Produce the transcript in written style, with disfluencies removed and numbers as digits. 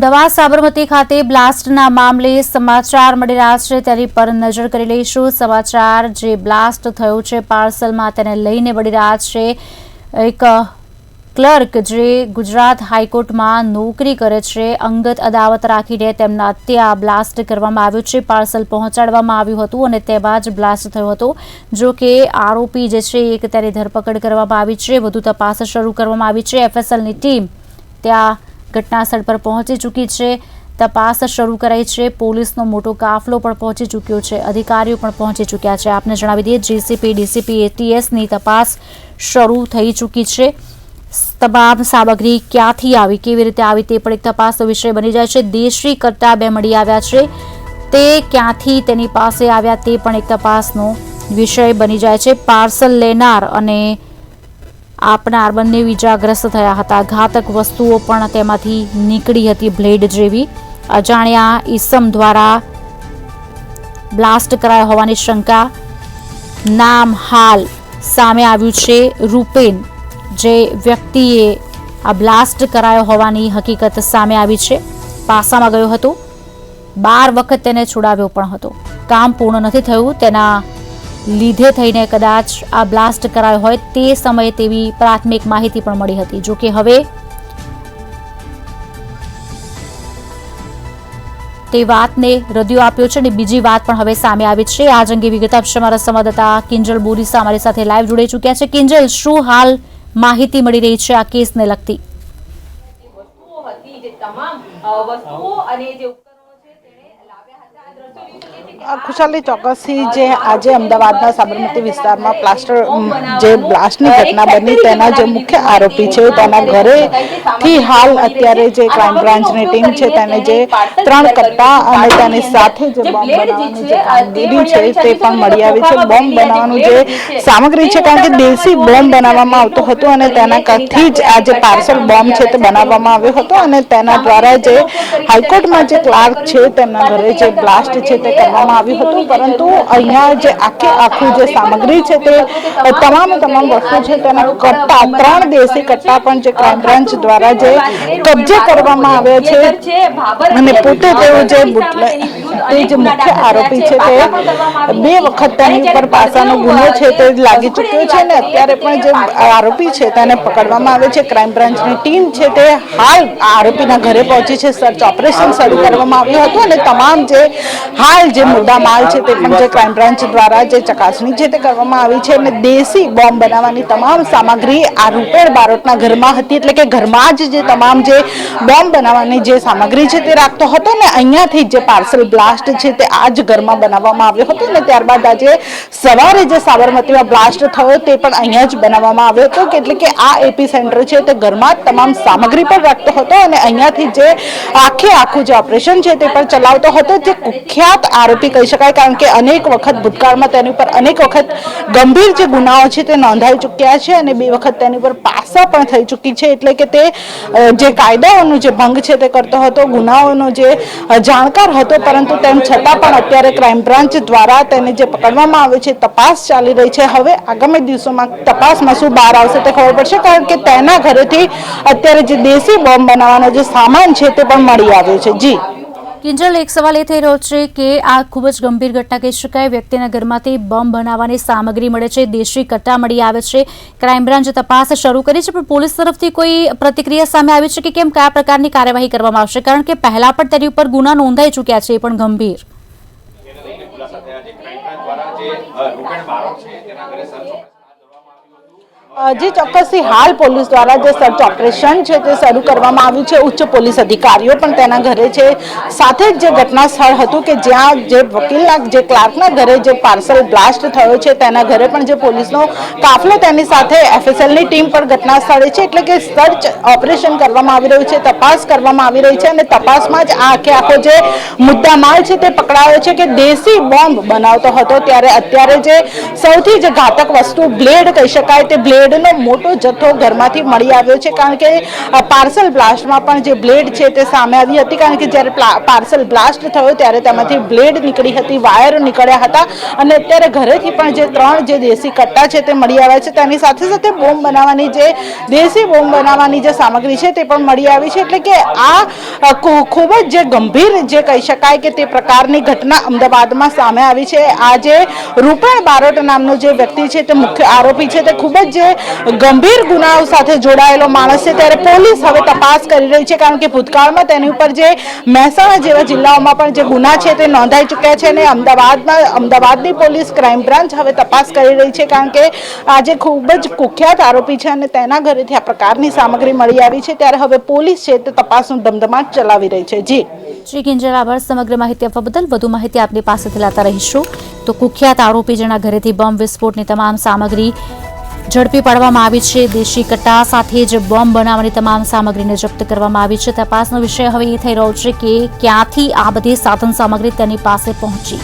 અમદાવાદ સાબરમતી ખાતે બ્લાસ્ટના મામલે સમાચાર મળી રહ્યા છે તેની પર નજર કરી લઈશું। સમાચાર જે બ્લાસ્ટ થયો છે પાર્સલમાં તેને લઈને મળી રહ્યા છે। એક ક્લર્ક જે ગુજરાત હાઈકોર્ટમાં નોકરી કરે છે અંગત અદાવત રાખીને તેમના ત્યાં બ્લાસ્ટ કરવામાં આવ્યું છે। પાર્સલ પહોંચાડવામાં આવ્યું હતું અને તેમાં જ બ્લાસ્ટ થયો હતો। જો કે આરોપી જે છે એક તેની ધરપકડ કરવામાં આવી છે। વધુ તપાસ શરૂ કરવામાં આવી છે। એફએસએલની ટીમ ત્યાં ઘટનાસ્થળ પર પહોંચી ચૂકી છે। તપાસ શરૂ કરાઈ છે। પોલીસનો મોટો કાફલો પણ પહોંચી ચૂક્યો છે। અધિકારીઓ પણ પહોંચી ચૂક્યા છે। આપને જણાવી દઈએ જીસીપી ડીસીપી એટીએસની તપાસ શરૂ થઈ ચૂકી છે। તમામ સામગ્રી ક્યાંથી આવી કેવી રીતે આવી તે પણ એક તપાસનો વિષય બની જાય છે। દેશી કટ્ટા બે મળી આવ્યા છે તે ક્યાંથી તેની પાસે આવ્યા તે પણ એક તપાસનો વિષય બની જાય છે। પાર્સલ લેનાર અને આપનાર બંને ઈજાગ્રસ્ત થયા હતા। ઘાતક વસ્તુઓ પણ તેમાંથી નીકળી હતી બ્લેડ જેવી। અજાણ્યા ઈસમ દ્વારા બ્લાસ્ટ કરાયો હોવાની શંકા। નામ હાલ સામે આવ્યું છે રૂપેન જે વ્યક્તિએ આ બ્લાસ્ટ કરાયો હોવાની હકીકત સામે આવી છે। પાસામાં ગયો હતો 12 વખત તેને છોડાવ્યો પણ હતો। કામ પૂર્ણ નથી થયું તેના લીધે થઈને કદાચ આ બ્લાસ્ટ કરાયો હોય તે સમયે તેવી પ્રાથમિક માહિતી પણ મળી હતી। જો કે હવે તે વાતને રદિયો આપ્યો છે અને બીજી વાત પણ હવે સામે આવી છે। આ અંગે વિગત આપશે અમારા સંવાદદાતા કિંજલ બોરીસા અમારી સાથે લાઈવ જોડાઈ ચૂક્યા છે। કિંજલ, શું હાલ માહિતી મળી રહી છે આ કેસને લગતી? ખુશાલી, ચોક્કસથી જે આજે અમદાવાદના સાબરમતી વિસ્તારમાં જે બ્લાસ્ટની ઘટના બની તેના જે મુખ્ય આરોપી છે તેના ઘરેથી હાલ અત્યારે જે ક્રાઇમ બ્રાન્ચની ટીમ છે તેને જે 3 કટ્ટા અને તેની સાથે જે બોમ્બ બનાવવાની જે કામગીરી છે તે પણ મળી આવી છે। બોમ્બ બનાવવાનું જે સામગ્રી છે કારણ કે દેશી બોમ્બ બનાવવામાં આવતો હતો અને તેનાથી જ આ જે પાર્સલ બોમ્બ છે તે બનાવવામાં આવ્યો હતો અને તેના દ્વારા જે હાઈકોર્ટમાં જે ક્લાર્ક છે તેમના ઘરે જે બ્લાસ્ટ છે તે કરવામાં આવ્યું હતું। પરંતુ અહીંયા જે આખું જે સામગ્રી છે તે તમામ વસ્તુ છે તેના કટ્ટા 3 દેશી કટ્ટા પણ જે ક્રાઇમ બ્રાન્ચ દ્વારા જે કબજે કરવામાં આવ્યા છે અને પોતે તેઓ જે મુખ્ય આરોપી છે તે 2 વખત તેની ઉપર પાસાનો ગુનો છે તે લાગી ચૂક્યો છે અને અત્યારે પણ જે આરોપી છે તેને પકડવામાં આવે છે। ક્રાઇમ બ્રાન્ચની ટીમ છે તે હાલ આરોપીના ઘરે પહોંચી છે। સર્ચ ઓપરેશન શરૂ કરવામાં આવ્યું હતું અને તમામ જે હાલ જે મુદ્દા માલ છે તે પણ જે ક્રાઇમ બ્રાન્ચ દ્વારા જે ચકાસણી છે તે કરવામાં આવી છે અને દેશી બોમ્બ બનાવવાની તમામ સામગ્રી આ રૂપેણ બારોટના ઘરમાં હતી। એટલે કે ઘરમાં જ જે તમામ જે બોમ્બ બનાવવાની જે સામગ્રી છે તે રાખતો હતો ને અહીંયાથી જે પાર્સલ બ્લાસ્ટ છે તે આ જ ઘરમાં બનાવવામાં આવ્યો હતો અને ત્યારબાદ આજે સવારે જે સાબરમતીમાં બ્લાસ્ટ થયો તે પણ અહીંયા જ બનાવવામાં આવ્યો હતો। એટલે કે આ એપી સેન્ટર છે તે ઘરમાં જ તમામ સામગ્રી પણ રાખતો હતો અને અહીંયાથી જે આખું જે ઓપરેશન છે તે પણ ચલાવતો હતો। જે કુખ્યાત આરોપી કહી શકાય કારણ કે અનેક વખત ભૂતકાળમાં તેની ઉપર અનેક વખત ગંભીર જે ગુનાઓ છે તે નોંધાઈ ચૂક્યા છે અને 2 વખત તેની ઉપર પાસા પણ થઈ ચૂકી છે। એટલે કે તે જે કાયદાઓનો જે ભંગ છે તે કરતો હતો, ગુનાઓનો જે જાણકાર હતો, પરંતુ તેમ છતાં પણ અત્યારે ક્રાઇમ બ્રાન્ચ દ્વારા તેને જે પકડવામાં આવે છે તપાસ ચાલી રહી છે। હવે આગામી દિવસોમાં તપાસમાં શું બહાર આવશે તે ખબર પડશે કારણ કે તેના ઘરેથી અત્યારે જે દેશી બોમ્બ બનાવવાનો જે સામાન છે તે પણ મળી આવ્યો છે। જી કિંજલ, એક સવાલ એ થઈ રહ્યો છે કે આ ખૂબ જ ગંભીર ઘટના કહી શકાય। વ્યક્તિના ઘરમાંથી બોમ્બ બનાવવાની સામગ્રી મળે છે, દેશી કટ્ટા મળી આવે છે। ક્રાઇમ બ્રાન્ચ તપાસ શરૂ કરી છે પણ પોલીસ તરફથી કોઈ પ્રતિક્રિયા સામે આવી છે કે કેમ કયા પ્રકારની કાર્યવાહી કરવામાં આવશે? કારણ કે પહેલા પણ તેની ઉપર ગુના નોંધાઈ ચૂક્યા છે એ પણ ગંભીર। જે ચોક્કસથી હાલ પોલીસ દ્વારા જે સર્ચ ઓપરેશન છે તે શરૂ કરવામાં આવ્યું છે। ઉચ્ચ પોલીસ અધિકારીઓ પણ તેના ઘરે છે। સાથે જ જે ઘટના સ્થળ હતું કે જ્યાં જે વકીલના જે ક્લાર્કના ઘરે જે પાર્સલ બ્લાસ્ટ થયો છે તેના ઘરે પણ જે પોલીસનો કાફલો તેની સાથે એફએસએલની ટીમ પણ ઘટના સ્થળે છે। એટલે કે સર્ચ ઓપરેશન કરવામાં આવી રહ્યું છે, તપાસ કરવામાં આવી રહી છે અને તપાસમાં જ આખો જે મુદ્દામાલ છે તે પકડાયો છે કે દેશી બોમ્બ બનાવતો હતો। ત્યારે અત્યારે જે સૌથી જે ઘાતક વસ્તુ બ્લેડ કહી શકાય તે બ્લેડ બ્લેડનો મોટો જથ્થો ઘરમાંથી મળી આવ્યો છે, કારણ કે પાર્સલ બ્લાસ્ટમાં પણ જે બ્લેડ છે તે સામે આવી હતી, કારણ કે જ્યારે પાર્સલ બ્લાસ્ટ થયો ત્યારે તેમાંથી બ્લેડ નીકળી હતી, વાયર નીકળ્યા હતા અને અત્યારે ઘરેથી પણ જે 3 જે દેશી કટ્ટા છે તે મળી આવ્યા છે. તેની સાથે સાથે બોમ્બ બનાવવાની જે દેશી બોમ્બ બનાવવાની જે સામગ્રી છે તે પણ મળી આવી છે. એટલે કે આ ખૂબ જ જે ગંભીર જે કહી શકાય કે તે પ્રકારની ઘટના અમદાવાદમાં સામે આવી છે. આ જે રૂપેણ બારોટ નામનો જે વ્યક્તિ છે તે મુખ્ય આરોપી છે, તે ખૂબ જ જે ગંભીર ગુનાઓ સાથે જોડાયેલો માણસ છે. ત્યારે પોલીસ હવે તપાસ કરી રહી છે, કારણ કે ભૂતકાળમાં તેની ઉપર જે મહેસાણા જેવા જિલ્લાઓમાં પણ જે ગુના છે તે નોંધાઈ ચૂક્યા છે અને અમદાવાદની પોલીસ ક્રાઇમ બ્રાન્ચ હવે તપાસ કરી રહી છે, કારણ કે આજે ખૂબ જ કુખ્યાત આરોપી છે અને તેના ઘરેથી આ પ્રકારની સામગ્રી મળી આવી છે. ત્યારે હવે પોલીસ છે તે તપાસનો ધમધમાટ ચલાવી રહી છે. જી કિંજલ, આભાર સમગ્ર માહિતી આપવા બદલ. વધુ માહિતી આપની પાસેથી લાતા રહીશું. તો કુખ્યાત આરોપી જેના ઘરેથી બોમ્બ વિસ્ફોટની તમામ સામગ્રી ઝડપી પાડવામાં આવી છે, દેશી કટ્ટા સાથે જ બોમ્બ બનાવવાની તમામ સામગ્રીને જપ્ત કરવામાં આવી છે. તપાસનો વિષય હવે એ થઈ રહ્યો છે કે ક્યાંથી આ બધી સાધન સામગ્રી તેની પાસે પહોંચી.